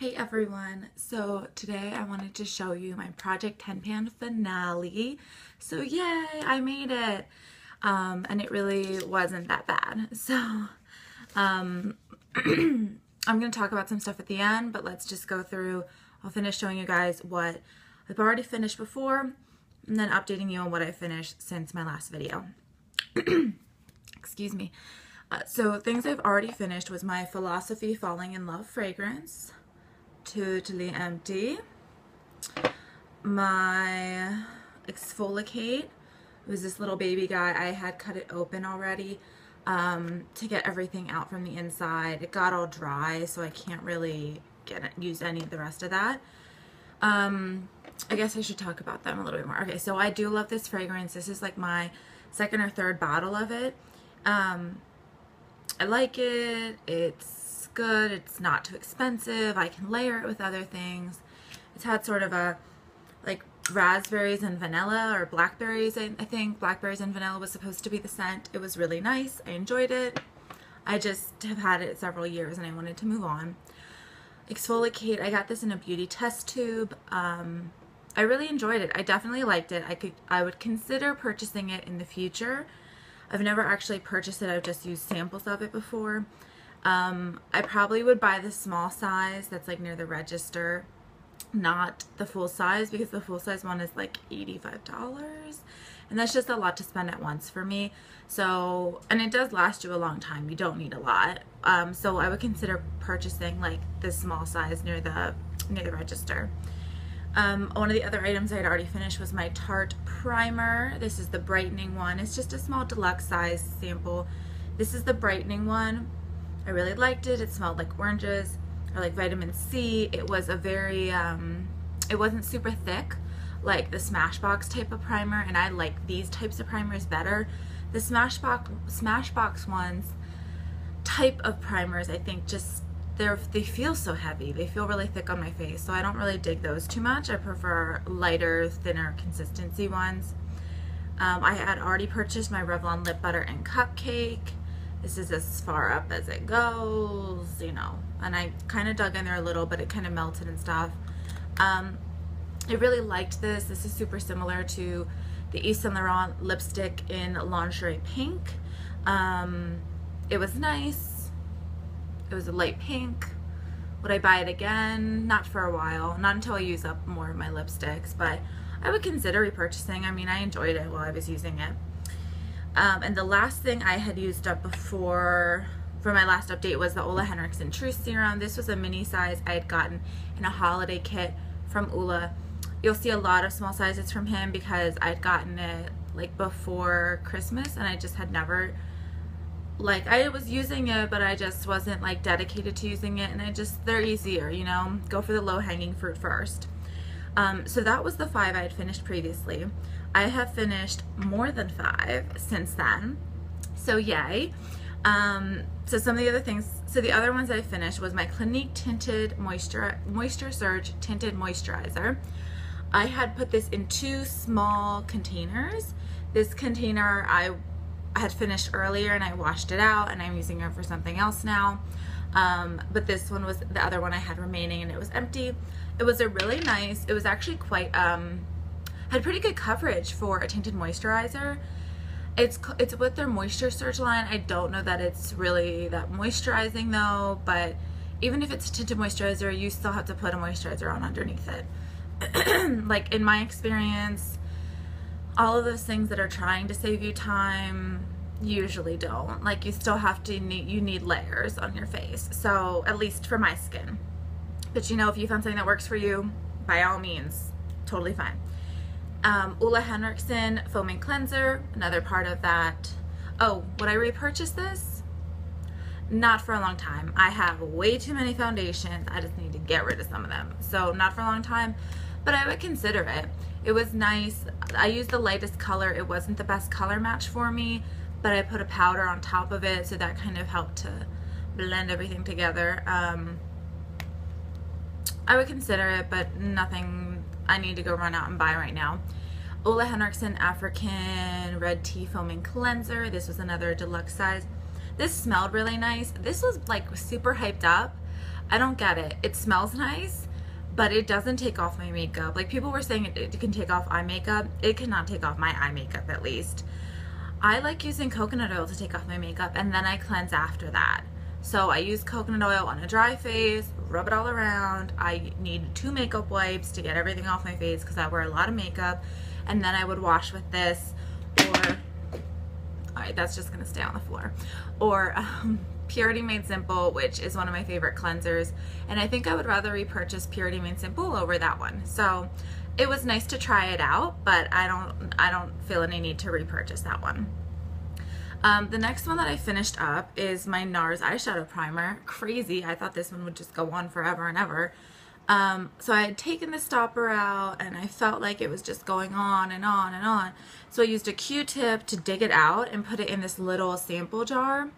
Hey everyone, so today I wanted to show you my Project 10 Pan finale. So yay, I made it. And it really wasn't that bad. So I'm going to talk about some stuff at the end, but let's just go through. I'll finish showing you guys what I've already finished before and then updating you on what I finished since my last video. Excuse me. So things I've already finished was my Philosophy Falling in Love fragrance. Totally empty. My Exfoliate was this little baby guy. I had cut it open already to get everything out from the inside. It got all dry, so I can't really use any of the rest of that. I guess I should talk about them a little bit more. Okay, so I do love this fragrance. This is like my second or third bottle of it. I like it. It's good. It's not too expensive. I can layer it with other things. It's had sort of a like raspberries and vanilla, or blackberries. I think blackberries and vanilla was supposed to be the scent. It was really nice. I enjoyed it. I just have had it several years and I wanted to move on. Exfoliate, I got this in a beauty test tube. I really enjoyed it. I definitely liked it. I would consider purchasing it in the future. I've never actually purchased it. I've just used samples of it before. I probably would buy the small size that's like near the register, not the full size, because the full size one is like $85 and that's just a lot to spend at once for me. So, and it does last you a long time. You don't need a lot. So I would consider purchasing like the small size near the register. One of the other items I had already finished was my Tarte primer. This is the brightening one. It's just a small deluxe size sample. This is the brightening one. I really liked it. It smelled like oranges or like vitamin C. It was a very, it wasn't super thick like the Smashbox type of primer, and I like these types of primers better. The Smashbox ones type of primers, I think just, they feel so heavy. They feel really thick on my face, so I don't really dig those too much. I prefer lighter, thinner consistency ones. I had already purchased my Revlon Lip Butter and Cupcake. This is as far up as it goes, you know, and I kind of dug in there a little, but it kind of melted and stuff. I really liked this. This is super similar to the Yves Saint Laurent lipstick in Lingerie Pink. It was nice. It was a light pink. Would I buy it again? Not for a while. Not until I use up more of my lipsticks, but I would consider repurchasing. I mean, I enjoyed it while I was using it. And the last thing I had used up before for my last update was the Ole Henriksen True Serum. This was a mini size I had gotten in a holiday kit from Ole. You'll see a lot of small sizes from him because I had gotten it like before Christmas and I just had never, like, I was using it, but I just wasn't like dedicated to using it, and they're easier, you know, go for the low hanging fruit first. So that was the 5 I had finished previously. I have finished more than 5 since then, so yay. So some of the other things, so the other ones I finished was my Clinique Tinted Moisture Surge Tinted Moisturizer. I had put this in 2 small containers. This container I had finished earlier and I washed it out and I'm using it for something else now. But this one was the other one I had remaining and it was empty. It was a really nice, it was actually quite, had pretty good coverage for a tinted moisturizer. It's with their Moisture Surge line. I don't know that it's really that moisturizing though, but even if it's a tinted moisturizer, you still have to put a moisturizer on underneath it. Like in my experience, all of those things that are trying to save you time usually don't. Like you still have to, you need layers on your face. So at least for my skin. But you know, if you found something that works for you, by all means, totally fine. Ole Henriksen Foaming Cleanser, another part of that. Oh, would I repurchase this? Not for a long time. I have way too many foundations. I just need to get rid of some of them. So not for a long time, but I would consider it. It was nice. I used the lightest color. It wasn't the best color match for me, but I put a powder on top of it, so that kind of helped to blend everything together. I would consider it, but nothing I need to go run out and buy right now. Ole Henriksen African Red Tea Foaming Cleanser. This was another deluxe size. This smelled really nice. This was like super hyped up. I don't get it. It smells nice, but it doesn't take off my makeup. Like, people were saying it can take off eye makeup. It cannot take off my eye makeup, at least. I like using coconut oil to take off my makeup, and then I cleanse after that. So I use coconut oil on a dry face, rub it all around. I need 2 makeup wipes to get everything off my face because I wear a lot of makeup. And then I would wash with this, or, alright, that's just gonna stay on the floor. Or Purity Made Simple, which is one of my favorite cleansers. And I think I would rather repurchase Purity Made Simple over that one. So it was nice to try it out, but I don't feel any need to repurchase that one. The next one that I finished up is my NARS eyeshadow primer. Crazy, I thought this one would just go on forever and ever. So I had taken the stopper out and I felt like it was just going on and on and on. So I used a Q-tip to dig it out and put it in this little sample jar.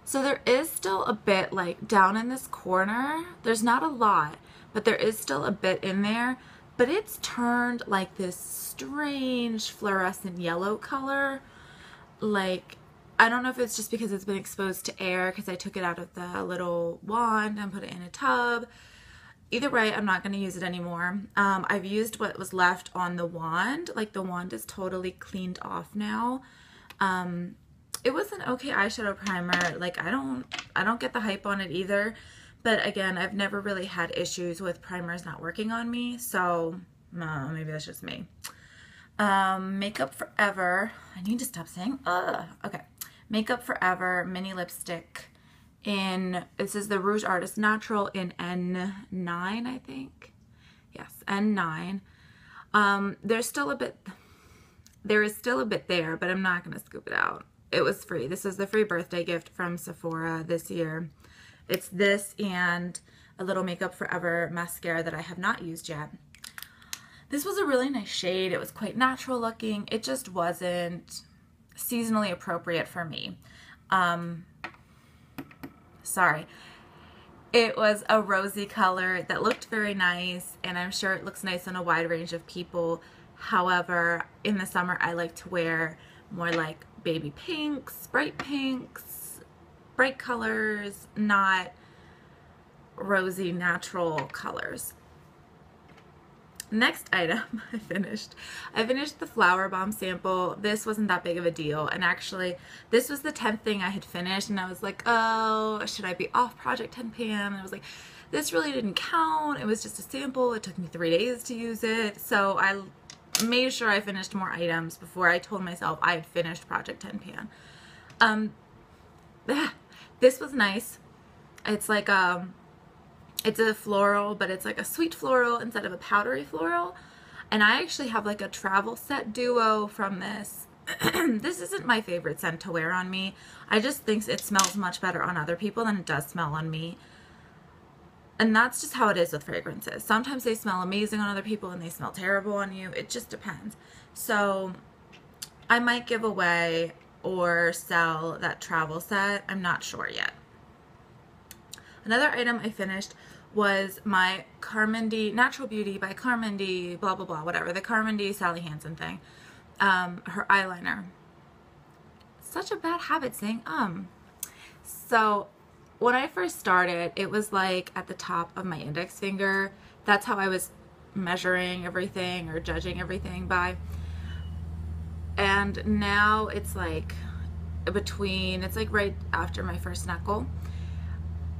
So there is still a bit like down in this corner. There's not a lot, but there is still a bit in there. But it's turned like this strange fluorescent yellow color. Like, I don't know if it's just because it's been exposed to air because I took it out of the little wand and put it in a tub. Either way, I'm not going to use it anymore. I've used what was left on the wand. Like, the wand is totally cleaned off now. It was an okay eyeshadow primer. Like, I don't get the hype on it either. But again, I've never really had issues with primers not working on me. So, maybe that's just me. Makeup Forever. I need to stop saying okay. Makeup Forever mini lipstick in, this is the Rouge Artist Natural in N9, I think. Yes, N9. There is still a bit there, but I'm not going to scoop it out. It was free. This was the free birthday gift from Sephora this year. It's this and a little Makeup Forever mascara that I have not used yet. This was a really nice shade. It was quite natural looking. It just wasn't seasonally appropriate for me. Sorry. It was a rosy color that looked very nice, and I'm sure it looks nice on a wide range of people. However, in the summer I like to wear more like baby pinks, bright colors, not rosy natural colors. Next item I finished the Flower Bomb sample. This wasn't that big of a deal, and actually this was the 10th thing I had finished, and I was like, oh, should I be off Project 10 Pan? And I was like, this really didn't count. It was just a sample. It took me 3 days to use it. So I made sure I finished more items before I told myself I had finished Project 10 Pan. This was nice. It's like it's a floral, but it's like a sweet floral instead of a powdery floral. And I actually have like a travel set duo from this. This isn't my favorite scent to wear on me. I just think it smells much better on other people than it does smell on me. And that's just how it is with fragrances. Sometimes they smell amazing on other people and they smell terrible on you. It just depends. So I might give away or sell that travel set. I'm not sure yet. Another item I finished was my Carmen D Natural Beauty by Carmen D blah blah blah, whatever, the Carmen D Sally Hansen thing. Her eyeliner. Such a bad habit saying So when I first started, it was like at the top of my index finger. That's how I was measuring everything or judging everything by. And now it's like between, it's like right after my first knuckle.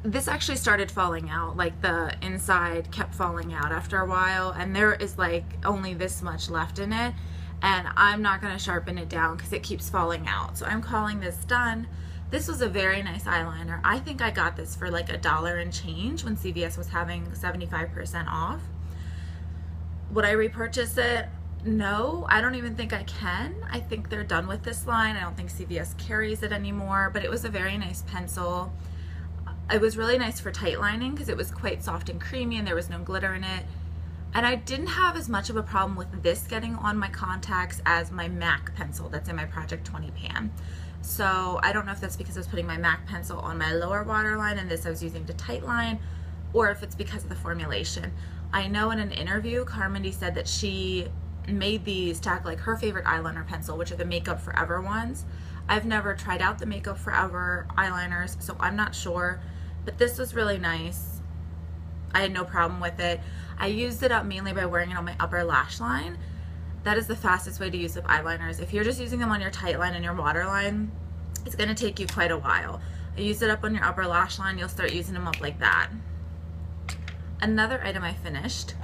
This actually started falling out, like the inside kept falling out after a while, and there is like only this much left in it, and I'm not going to sharpen it down because it keeps falling out. So I'm calling this done. This was a very nice eyeliner. I think I got this for like $1 and change when CVS was having 75% off. Would I repurchase it? No, I don't even think I can. I think they're done with this line. I don't think CVS carries it anymore, but it was a very nice pencil. It was really nice for tight lining because it was quite soft and creamy and there was no glitter in it. And I didn't have as much of a problem with this getting on my contacts as my MAC pencil that's in my Project 20 pan. So I don't know if that's because I was putting my MAC pencil on my lower waterline and this I was using to tight line, or if it's because of the formulation. I know in an interview, Carmen D said that she made these to act like her favorite eyeliner pencil, which are the Makeup Forever ones. I've never tried out the Makeup Forever eyeliners, so I'm not sure. But this was really nice. I had no problem with it. I used it up mainly by wearing it on my upper lash line. That is the fastest way to use up eyeliners. If you're just using them on your tight line and your waterline, it's gonna take you quite a while. I used it up on your upper lash line, you'll start using them up like that. Another item I finished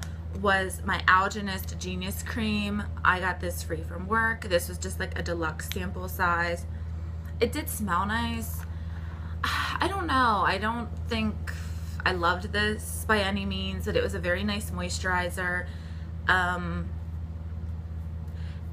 was my Algenist Genius Cream. I got this free from work. This was just like a deluxe sample size. It did smell nice. I don't know. I don't think I loved this by any means, but it was a very nice moisturizer.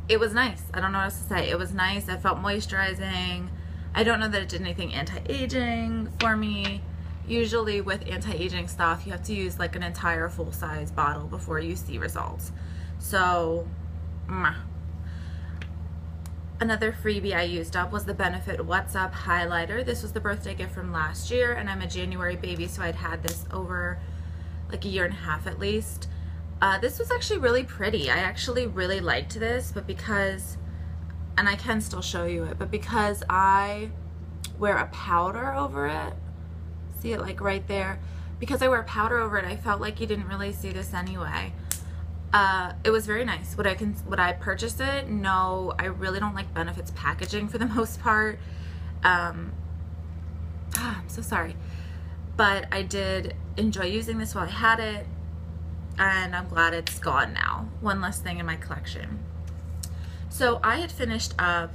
It was nice. I don't know what else to say. It was nice. I felt moisturizing. I don't know that it did anything anti-aging for me. Usually with anti-aging stuff, you have to use like an entire full-size bottle before you see results. So, another freebie I used up was the Benefit What's Up highlighter. This was the birthday gift from last year, and I'm a January baby, so I'd had this over like a year and a half at least. This was actually really pretty. I actually really liked this, but because, and I can still show you it, but because I wear a powder over it, see it like right there, because I wear powder over it, I felt like you didn't really see this anyway. It was very nice. Would I purchase it? No, I really don't like Benefit's packaging for the most part. I'm so sorry, but I did enjoy using this while I had it, and I'm glad it's gone now. One less thing in my collection. So I had finished up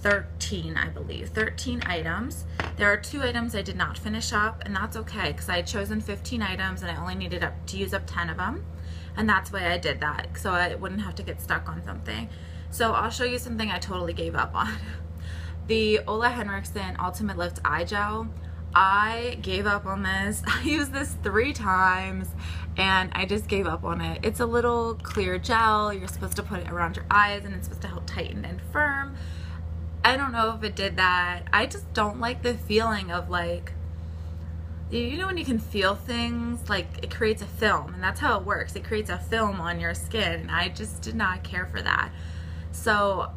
13, I believe, 13 items. There are 2 items I did not finish up, and that's okay because I had chosen 15 items and I only needed to use up 10 of them, and that's why I did that, so I wouldn't have to get stuck on something. So I'll show you something I totally gave up on. The Ole Henriksen Ultimate Lift Eye Gel. I gave up on this. I used this 3 times and I just gave up on it. It's a little clear gel. You're supposed to put it around your eyes and it's supposed to help tighten and firm. I don't know if it did that. I just don't like the feeling of like, you know when you can feel things, like it creates a film, and that's how it works. It creates a film on your skin, and I just did not care for that. So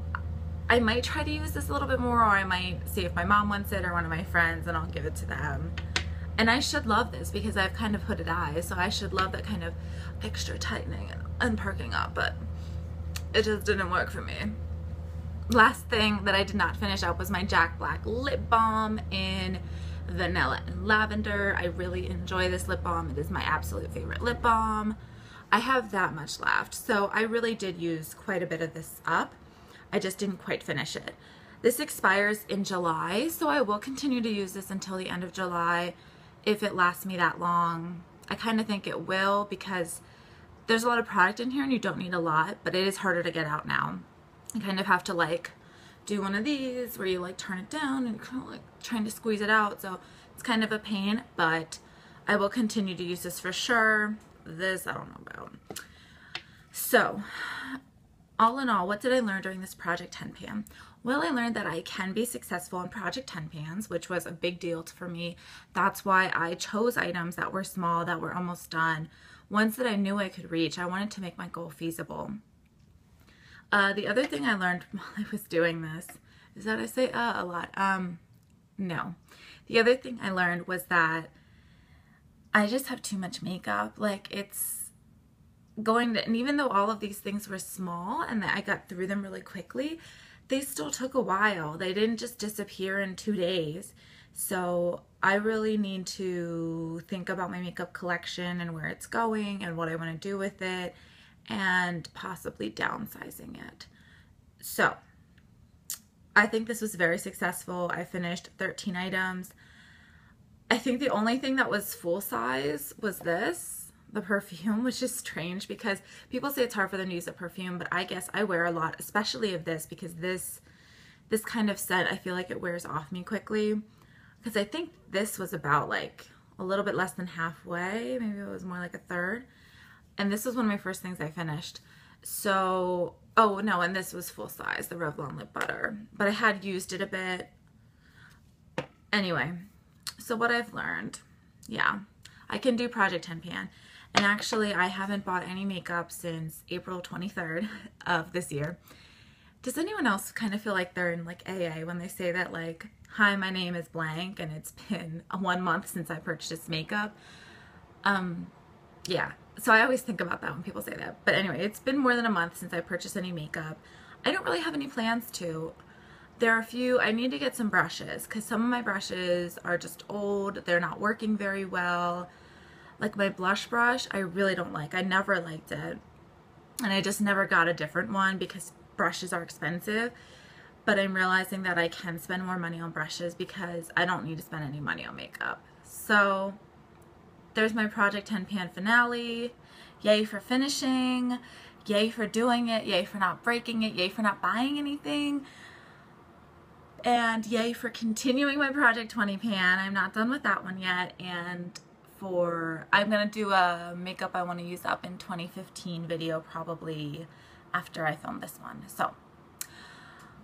I might try to use this a little bit more, or I might see if my mom wants it or one of my friends and I'll give it to them. And I should love this because I have kind of hooded eyes, so I should love that kind of extra tightening and perking up, but it just didn't work for me. Last thing that I did not finish up was my Jack Black lip balm in vanilla and lavender. I really enjoy this lip balm. It is my absolute favorite lip balm. I have that much left, so I really did use quite a bit of this up. I just didn't quite finish it. This expires in July, so I will continue to use this until the end of July if it lasts me that long. I kind of think it will because there's a lot of product in here and you don't need a lot, but it is harder to get out now. You kind of have to like do one of these where you like turn it down and kind of like trying to squeeze it out, so it's kind of a pain, but I will continue to use this for sure. This I don't know about. So all in all, what did I learn during this Project 10 Pan? Well, I learned that I can be successful in Project 10 Pans, which was a big deal for me. That's why I chose items that were small, that were almost done, ones that I knew I could reach. I wanted to make my goal feasible. The other thing I learned while I was doing this is that I say a lot. No. The other thing I learned was that I just have too much makeup. Like it's going to, and even though all of these things were small and that I got through them really quickly, they still took a while. They didn't just disappear in 2 days. So I really need to think about my makeup collection and where it's going and what I want to do with it, and possibly downsizing it. So I think this was very successful. I finished 13 items. I think the only thing that was full size was this, the perfume, which is strange because people say it's hard for them to use a perfume, but I guess I wear a lot, especially of this, because this kind of scent, I feel like it wears off me quickly. Because I think this was about like a little bit less than halfway, maybe it was more like a third. And this was one of my first things I finished. So, oh no, and this was full size, the Revlon Lip Butter. But I had used it a bit. Anyway, so what I've learned, yeah, I can do Project 10 Pan. And actually, I haven't bought any makeup since April 23rd of this year. Does anyone else kind of feel like they're in like AA when they say that like, hi, my name is blank and it's been 1 month since I purchased makeup? Yeah, so I always think about that when people say that. But anyway, it's been more than a month since I purchased any makeup. I don't really have any plans to. There are a few, I need to get some brushes because some of my brushes are just old. They're not working very well. Like my blush brush, I really don't like. I never liked it. And I just never got a different one because brushes are expensive. But I'm realizing that I can spend more money on brushes because I don't need to spend any money on makeup. So there's my Project 10 Pan finale. Yay for finishing. Yay for doing it. Yay for not breaking it. Yay for not buying anything. And yay for continuing my Project 20 Pan. I'm not done with that one yet. And I'm going to do a makeup I want to use up in 2015 video probably after I film this one. So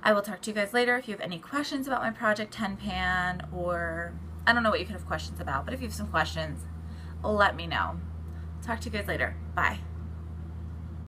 I will talk to you guys later. If you have any questions about my Project 10 Pan, or I don't know what you could have questions about, but if you have some questions, let me know. Talk to you guys later. Bye.